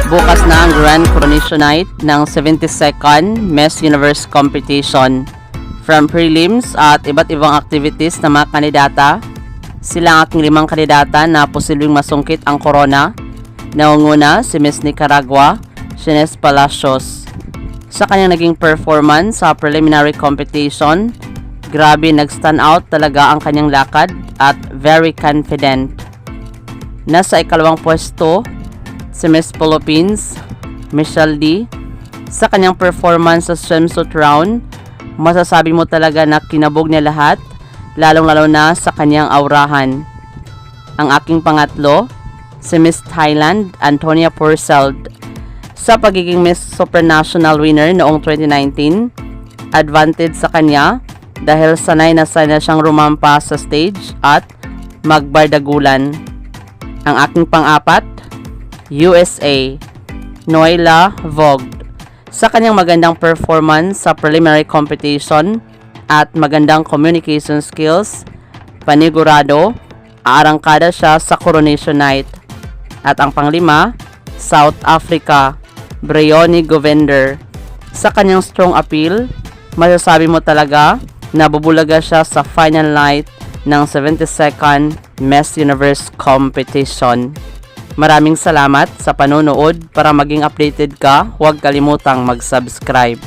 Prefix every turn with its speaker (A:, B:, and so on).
A: Bukas na ang Grand Coronation Night ng 72nd Miss Universe Competition. From prelims at iba't ibang activities ng mga kandidata, sila ang aking 5 kandidata na posibleng masungkit ang corona. Naunguna si Miss Nicaragua, Shines Palacios. Sa kanyang naging performance sa preliminary competition, grabe nag-stand out talaga ang kanyang lakad at very confident. Nasa ikalawang pwesto, si Miss Philippines, Michelle D. Sa kanyang performance sa swimsuit round, masasabi mo talaga na kinabog niya lahat, lalong-lalo na sa kanyang aurahan. Ang aking pangatlo, si Miss Thailand, Antonia Purcell. Sa pagiging Miss Supranational winner noong 2019, advantage sa kanya dahil sanay na siyang rumampa sa stage at magbardagulan. Ang aking pang-apat, USA, Noela Vogt. Sa kanyang magandang performance sa preliminary competition at magandang communication skills, panigurado, aarangkada siya sa Coronation Night. At ang panglima, South Africa, Bryony Govender. Sa kanyang strong appeal, masasabi mo talaga na bubulaga siya sa final night ng 72nd Miss Universe Competition. Maraming salamat sa panonood. Para maging updated ka, huwag kalimutang mag-subscribe.